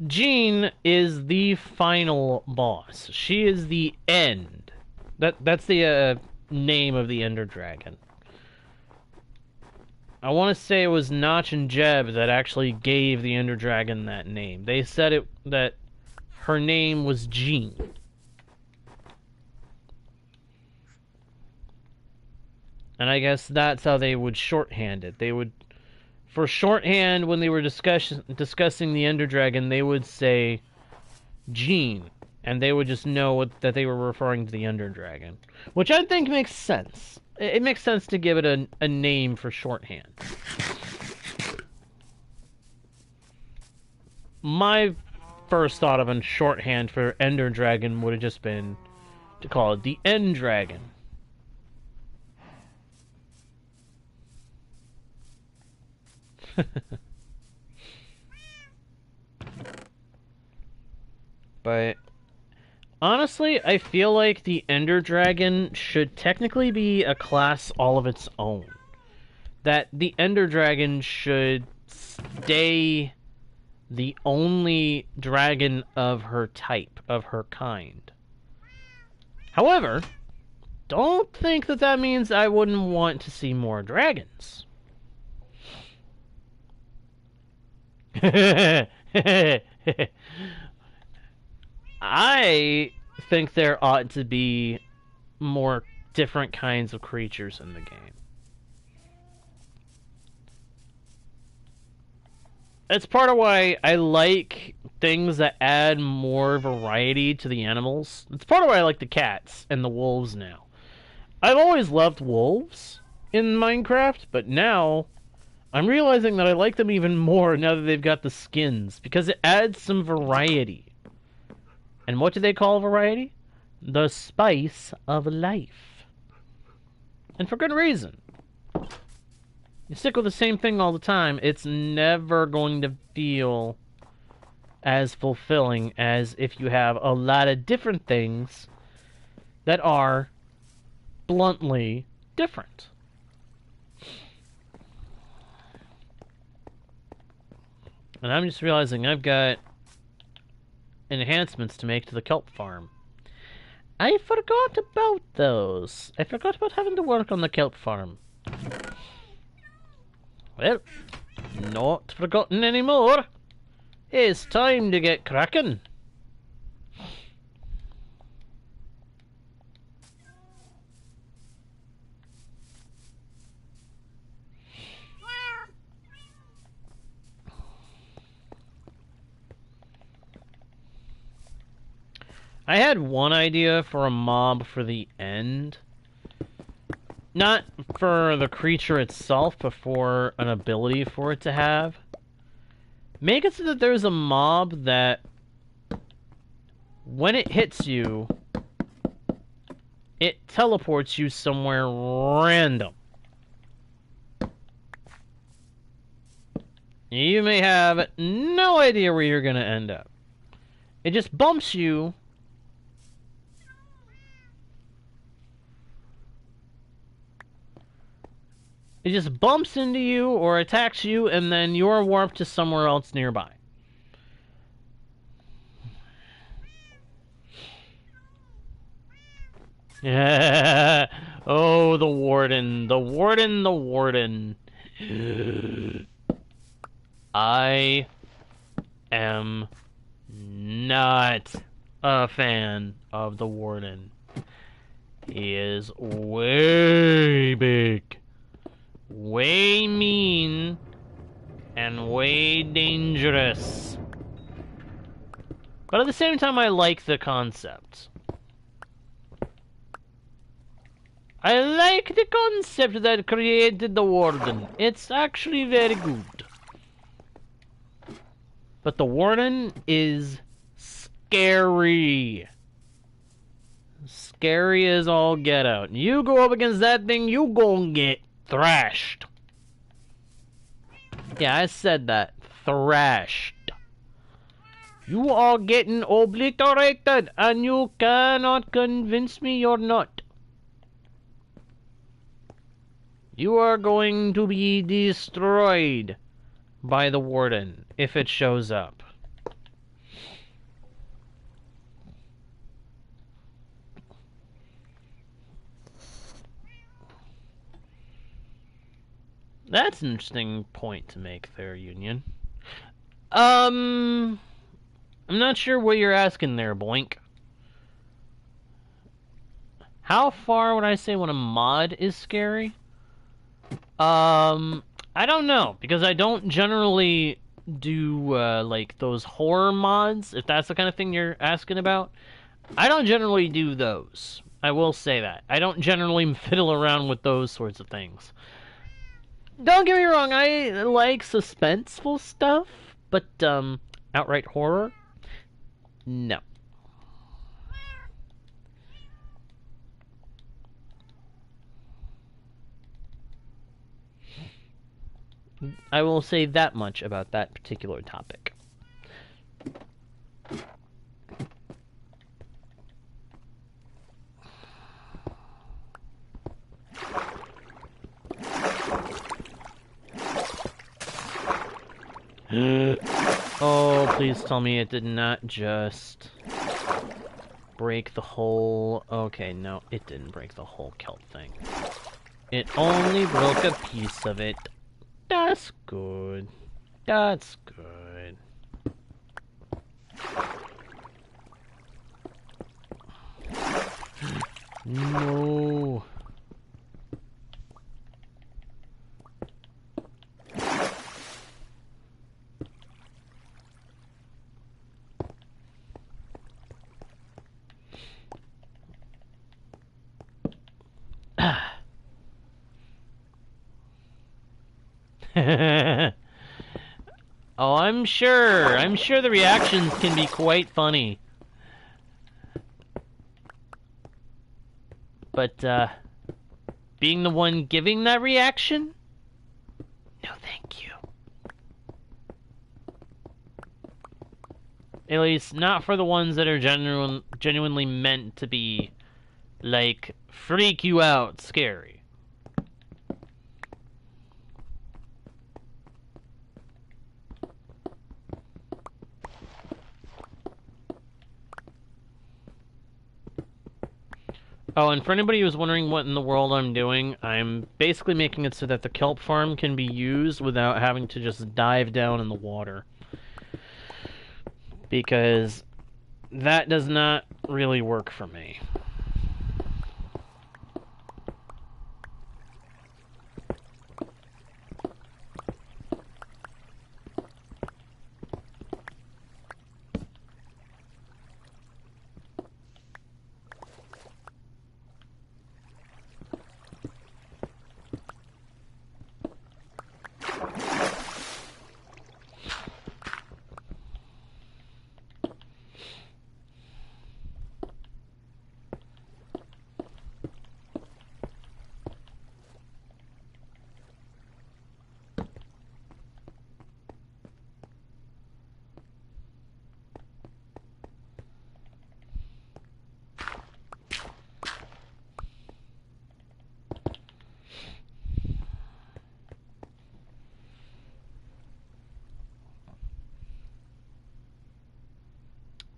Jean is the final boss. She is the end. That's the name of the Ender Dragon. I want to say it was Notch and Jeb that actually gave the Ender Dragon that name. They said that her name was Jean. And I guess that's how they would shorthand it. They would, for shorthand, when they were discussing the Ender Dragon, they would say Jean, and they would just know that they were referring to the Ender Dragon, which I think makes sense. It makes sense to give it a name for shorthand. My first thought of a shorthand for Ender Dragon would have just been to call it the End Dragon. But honestly, I feel like the Ender Dragon should technically be a class all of its own. That the Ender Dragon should stay the only dragon of her type, of her kind. However, don't think that that means I wouldn't want to see more dragons. I think there ought to be more different kinds of creatures in the game. It's part of why I like things that add more variety to the animals. It's part of why I like the cats and the wolves now. I've always loved wolves in Minecraft, but now I'm realizing that I like them even more now that they've got the skins, because it adds some variety. And what do they call variety? The spice of life. And for good reason. You stick with the same thing all the time, it's never going to feel as fulfilling as if you have a lot of different things that are bluntly different. And I'm just realizing I've got enhancements to make to the kelp farm. I forgot about those. I forgot about having to work on the kelp farm. Well, not forgotten anymore. It's time to get cracking. I had one idea for a mob for the end. Not for the creature itself, but for an ability for it to have. Make it so that there's a mob that, when it hits you, it teleports you somewhere random. You may have no idea where you're going to end up. It just bumps you. It just bumps into you or attacks you, and then you're warped to somewhere else nearby. Yeah. Oh, the warden. The warden, the warden. I am not a fan of the warden. He is way big. way mean and way dangerous. But at the same time, I like the concept. I like the concept that created the Warden. It's actually very good. But the Warden is scary. Scary as all get out. You go up against that thing, you gon' get thrashed. Yeah, I said that. Thrashed. You are getting obliterated, and you cannot convince me you're not. You are going to be destroyed by the Warden if it shows up. That's an interesting point to make there, Union. I'm not sure what you're asking there, Boink. How far would I say when a mod is scary? I don't know, because I don't generally do, like, those horror mods, if that's the kind of thing you're asking about. I don't generally do those. I will say that. I don't generally fiddle around with those sorts of things. Don't get me wrong, I like suspenseful stuff, but, outright horror? No. I will say that much about that particular topic. Oh, please tell me it did not just break the whole... Okay, no, it didn't break the whole kelp thing. It only broke a piece of it. That's good. That's good. No. Oh, I'm sure. I'm sure the reactions can be quite funny. But, being the one giving that reaction? No, thank you. At least, not for the ones that are genuinely meant to be, like, freak you out scary. Oh, and for anybody who's wondering what in the world I'm doing, I'm basically making it so that the kelp farm can be used without having to just dive down in the water. Because that does not really work for me.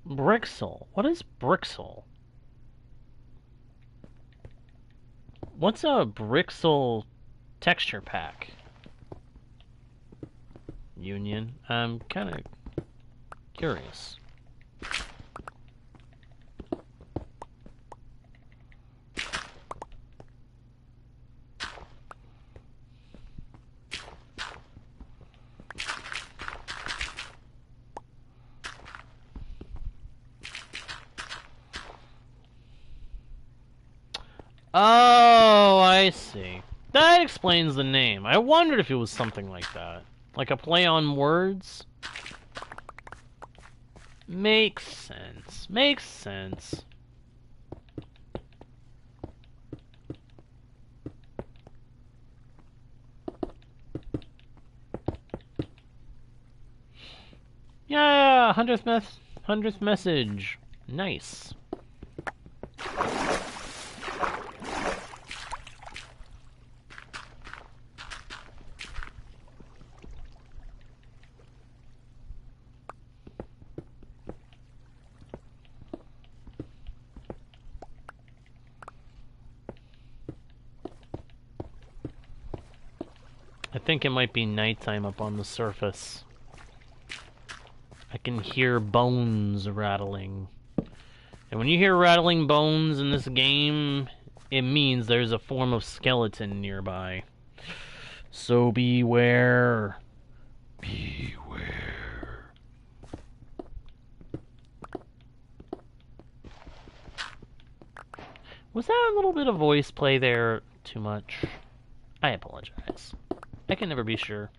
Brixel? What is Brixel? What's a Brixel texture pack? Union? I'm kind of curious. Oh, I see. That explains the name. I wondered if it was something like that. Like a play on words? Makes sense. Makes sense. Yeah, 100th message. Nice. I think it might be nighttime up on the surface. I can hear bones rattling. And when you hear rattling bones in this game, it means there's a form of skeleton nearby. So beware. Beware. Was that a little bit of voice play there too much? I apologize. I can never be sure.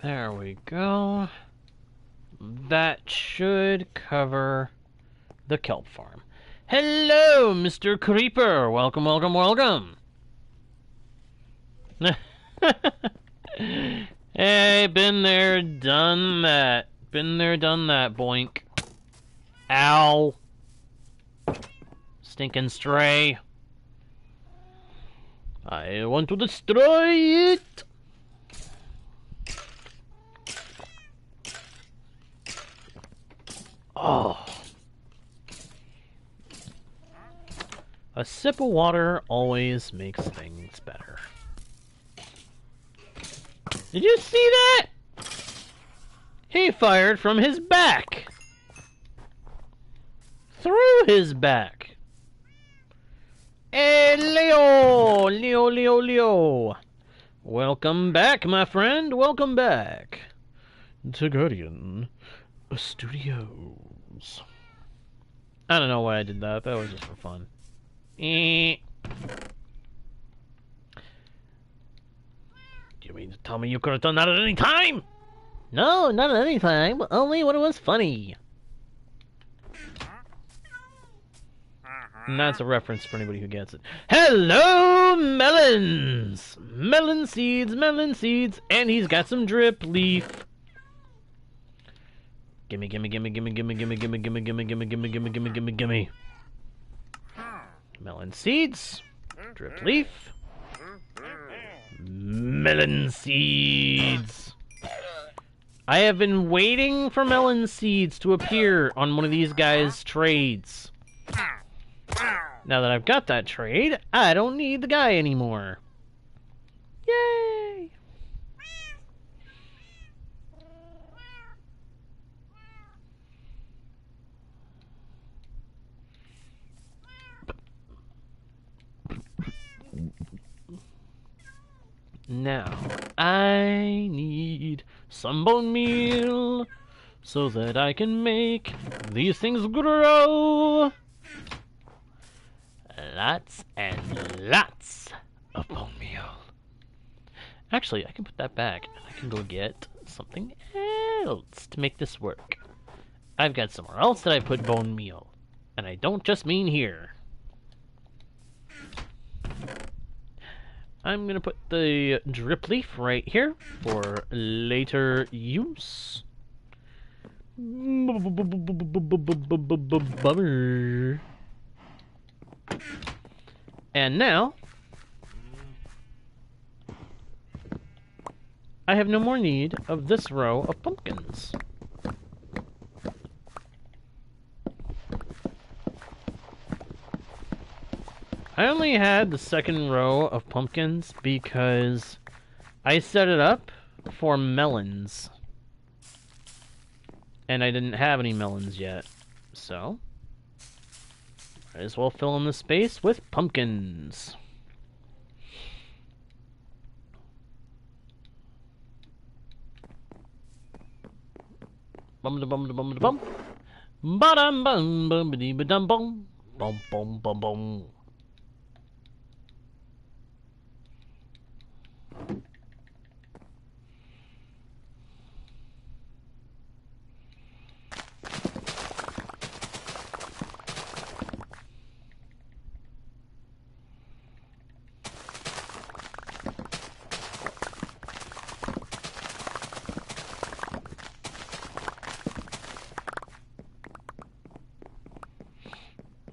There we go. That should cover the kelp farm. Hello, Mr. Creeper. Welcome, welcome, welcome. Hey, been there, done that. Been there, done that, boink. Ow. Stinking stray. I want to destroy it. Oh. A sip of water always makes things better. Did you see that? He fired from his back. Through his back. Hey, Leo! Leo, Leo, Leo. Welcome back, my friend. Welcome back to Guardian Studios. I don't know why I did that. That was just for fun. Do you mean to tell me you could have done that at any time? No, not at any time. Only when it was funny. And that's a reference for anybody who gets it. Hello, melons! Melon seeds, and he's got some drip leaf. Gimme, gimme, gimme, gimme, gimme, gimme, gimme, gimme, gimme, gimme, gimme, gimme, gimme, gimme, gimme. Melon seeds, drip leaf, melon seeds. I have been waiting for melon seeds to appear on one of these guys' trades. Now that I've got that trade, I don't need the guy anymore. Yay! Now, I need some bone meal so that I can make these things grow. Lots and lots of bone meal. Actually, I can put that back and I can go get something else to make this work. I've got somewhere else that I put bone meal, and I don't just mean here. I'm gonna put the drip leaf right here for later use. Bummer. And now, I have no more need of this row of pumpkins. I only had the second row of pumpkins because I set it up for melons. And I didn't have any melons yet. So, might as well fill in the space with pumpkins. Bum da bum da bum da bum. Ba dum bum bum ba dee ba dum bum. Bum bum bum bum.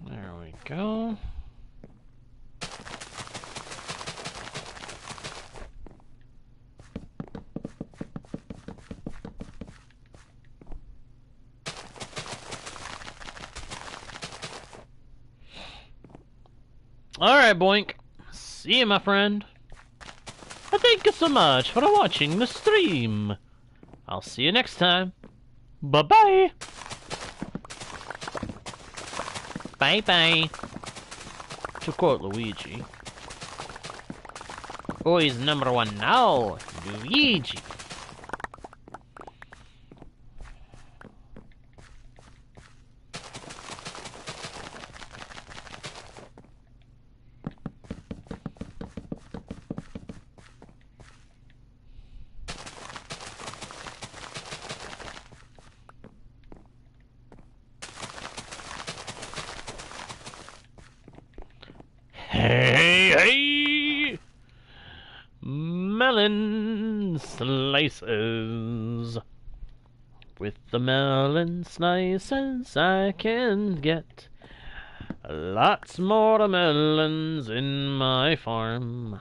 There we go. Alright, Boink. See you, my friend. Thank you so much for watching the stream. I'll see you next time. Bye-bye. Bye-bye. To quote Luigi. Oh, he's number one now. Luigi. Hey! Melon slices. With the melon slices, I can get lots more melons in my farm.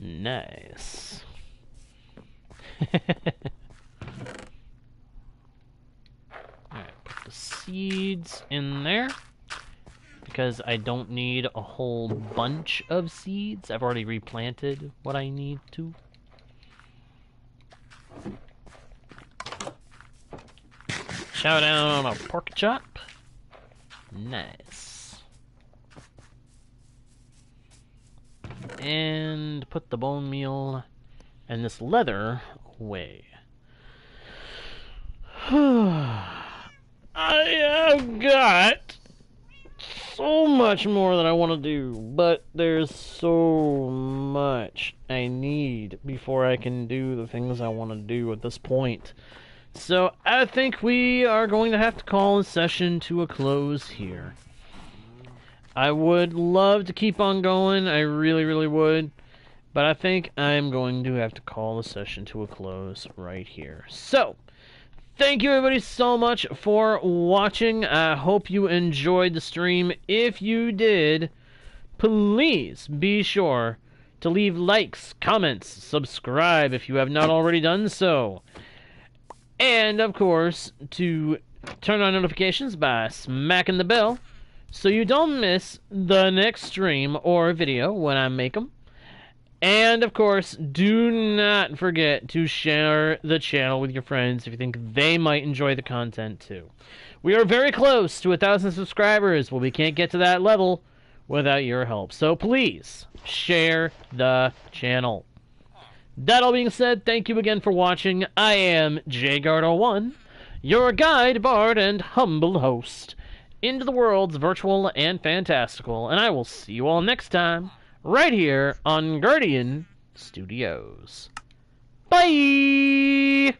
Nice. Alright, put the seeds in there. Because I don't need a whole bunch of seeds. I've already replanted what I need to. Chow down on a pork chop. Nice. And put the bone meal and this leather away. I have got so much more that I want to do, but there's so much I need before I can do the things I want to do at this point. So I think we are going to have to call the session to a close here. I would love to keep on going, I really, really would, but I think I'm going to have to call the session to a close right here. So, thank you everybody so much for watching. I hope you enjoyed the stream. If you did, please be sure to leave likes, comments, subscribe if you have not already done so. And, of course, to turn on notifications by smacking the bell, so you don't miss the next stream or video when I make them. And, of course, do not forget to share the channel with your friends if you think they might enjoy the content, too. We are very close to 1,000 subscribers, but we can't get to that level without your help. So please, share the channel. That all being said, thank you again for watching. I am JGuard01, your guide, bard, and humble host into the worlds virtual and fantastical, and I will see you all next time, right here on Guardian Studios. Bye!